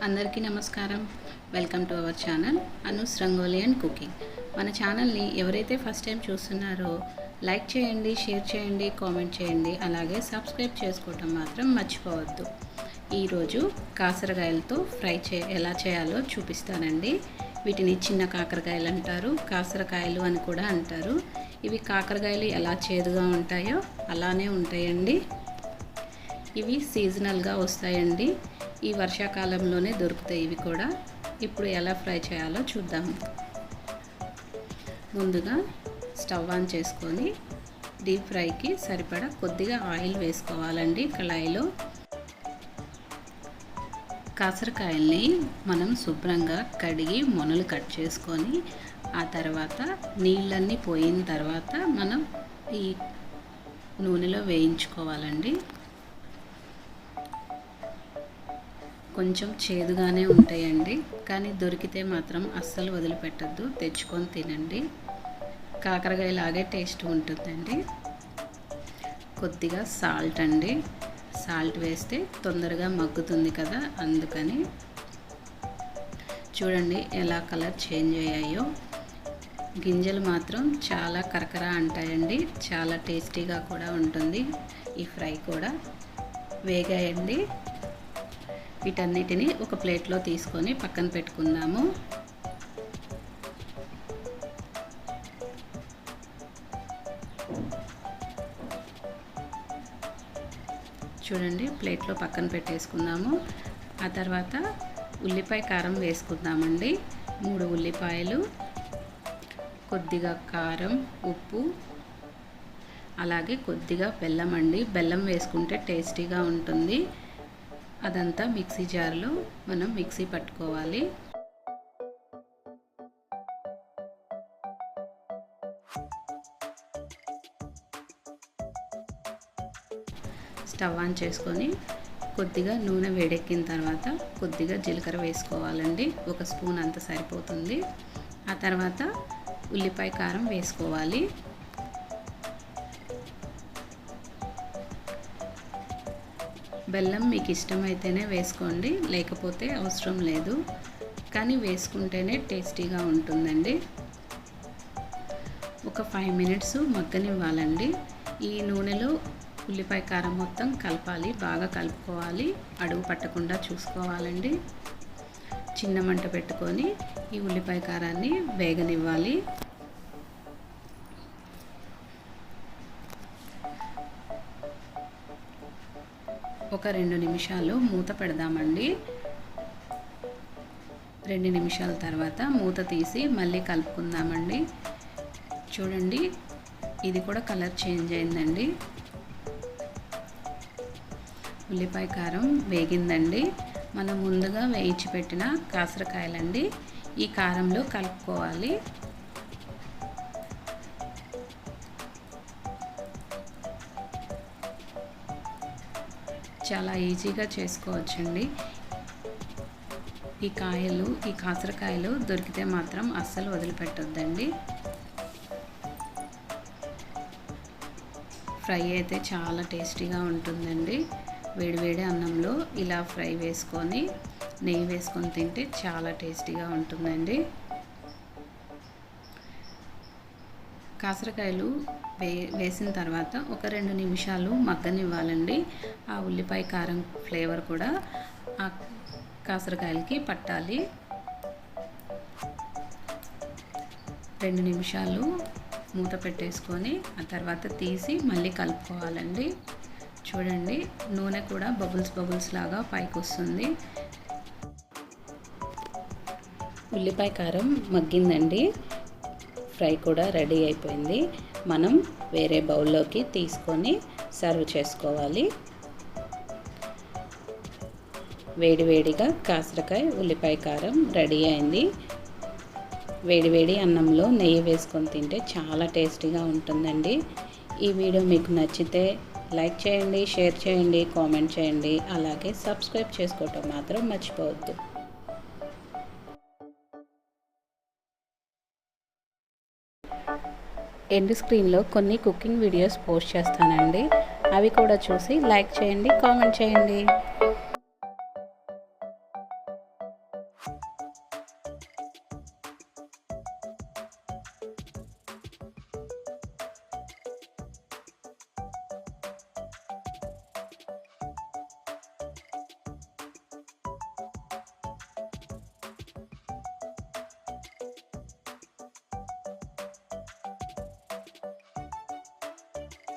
అందరికీ నమస్కారం. Welcome to our channel Anu's rangoli and cooking. మన ఛానల్ని ఎవరైతే ఫస్ట్ టైం చూస్తున్నారో లైక్ చేయండి, షేర్ చేయండి, కామెంట్ చేయండి, అలాగే సబ్స్క్రైబ్ చేసుకోవటం మాత్రం మర్చిపోవద్దు. ఈరోజు కాకరకాయలతో ఫ్రై ఎలా చేయాలో చూపిస్తానండి. వీటిని చిన్న కాకరకాయలు అంటారు, కాకరకాయలు అని కూడా అంటారు. ఇవి కాకరకాయలు ఎలా చేదుగా ఉంటాయో అలానే ఉంటాయండి. ఇవి సీజనల్గా వస్తాయండి. ఈ వర్షాకాలంలోనే దొరుకుతాయి ఇవి కూడా. ఇప్పుడు ఎలా ఫ్రై చేయాలో చూద్దాము. ముందుగా స్టవ్ ఆన్ చేసుకొని డీప్ ఫ్రైకి సరిపడా కొద్దిగా ఆయిల్ వేసుకోవాలండి కళాయిలో. కాకరకాయల్ని మనం శుభ్రంగా కడిగి మొనలు కట్ చేసుకొని ఆ తర్వాత నీళ్ళన్నీ పోయిన తర్వాత మనం ఈ నూనెలో వేయించుకోవాలండి. కొంచెం చేదుగానే ఉంటాయండి, కానీ దొరికితే మాత్రం అస్సలు వదిలిపెట్టద్దు, తెచ్చుకొని తినండి. కాకరకాయలాగే టేస్ట్ ఉంటుందండి. కొద్దిగా సాల్ట్ అండి, సాల్ట్ వేస్తే తొందరగా మగ్గుతుంది కదా, అందుకని. చూడండి ఎలా కలర్ చేంజ్ అయ్యాయో. గింజలు మాత్రం చాలా కరకర అంటాయండి, చాలా టేస్టీగా కూడా ఉంటుంది. ఈ ఫ్రై కూడా వేగాయండి. వీటన్నిటిని ఒక ప్లేట్లో తీసుకొని పక్కన పెట్టుకుందాము. చూడండి ప్లేట్లో పక్కన పెట్టేసుకుందాము. ఆ తర్వాత ఉల్లిపాయ కారం వేసుకుందామండి. 3 ఉల్లిపాయలు, కొద్దిగా కారం, ఉప్పు, అలాగే కొద్దిగా బెల్లం అండి. బెల్లం వేసుకుంటే టేస్టీగా ఉంటుంది. అదంతా మిక్సీ జార్లో మనం మిక్సీ పట్టుకోవాలి. స్టవ్ ఆన్ చేసుకొని కొద్దిగా నూనె వేడెక్కిన తర్వాత కొద్దిగా జీలకర్ర వేసుకోవాలండి. 1 స్పూన్ అంత సరిపోతుంది. ఆ తర్వాత ఉల్లిపాయ కారం వేసుకోవాలి. బెల్లం మీకు ఇష్టమైతేనే వేసుకోండి, లేకపోతే అవసరం లేదు, కానీ వేసుకుంటేనే టేస్టీగా ఉంటుందండి. ఒక 5 మినిట్స్ మగ్గనివ్వాలండి. ఈ నూనెలో ఉల్లిపాయ కారం మొత్తం కలపాలి, బాగా కలుపుకోవాలి, అడుగు పట్టకుండా చూసుకోవాలండి. చిన్న మంట పెట్టుకొని ఈ ఉల్లిపాయ కారాన్ని వేగనివ్వాలి. ఒక 2 నిమిషాలు మూత పెడదామండి. 2 నిమిషాల తర్వాత మూత తీసి మళ్ళీ కలుపుకుందామండి. చూడండి ఇది కూడా కలర్ చేంజ్ అయిందండి. ఉల్లిపాయ కారం వేగిందండి. మనం ముందుగా వేయించి పెట్టిన కాకరకాయలండి ఈ కారంలో కలుపుకోవాలి. చాలా ఈజీగా చేసుకోవచ్చండి. ఈ కాకరకాయలు దొరికితే మాత్రం అస్సలు వదిలిపెట్టొద్దండి. ఫ్రై అయితే చాలా టేస్టీగా ఉంటుందండి. వేడివేడి అన్నంలో ఇలా ఫ్రై వేసుకొని నెయ్యి వేసుకొని తింటే చాలా టేస్టీగా ఉంటుందండి. కాకరకాయలు వేసిన తర్వాత ఒక 2 నిమిషాలు మగ్గనివ్వాలండి. ఆ ఉల్లిపాయ కారం ఫ్లేవర్ కూడా ఆ కాకరకాయలకి పట్టాలి. 2 నిమిషాలు మూత పెట్టేసుకొని ఆ తర్వాత తీసి మళ్ళీ కలుపుకోవాలండి. చూడండి నూనె కూడా బబుల్స్ లాగా పైకి వస్తుంది. ఉల్లిపాయ కారం మగ్గిందండి. ఫ్రై కూడా రెడీ అయిపోయింది. మనం వేరే బౌల్లోకి తీసుకొని సర్వ్ చేసుకోవాలి. వేడివేడిగా కాకరకాయ ఉల్లిపాయ కారం రెడీ అయింది. వేడివేడి అన్నంలో నెయ్యి వేసుకొని తింటే చాలా టేస్టీగా ఉంటుందండి. ఈ వీడియో మీకు నచ్చితే లైక్ చేయండి, షేర్ చేయండి, కామెంట్ చేయండి, అలాగే సబ్స్క్రైబ్ చేసుకోవటం మాత్రం మర్చిపోవద్దు. ఎండ్ స్క్రీన్లో కొన్ని కుకింగ్ వీడియోస్ పోస్ట్ చేస్తానండి. అవి కూడా చూసి లైక్ చేయండి, కామెంట్ చేయండి.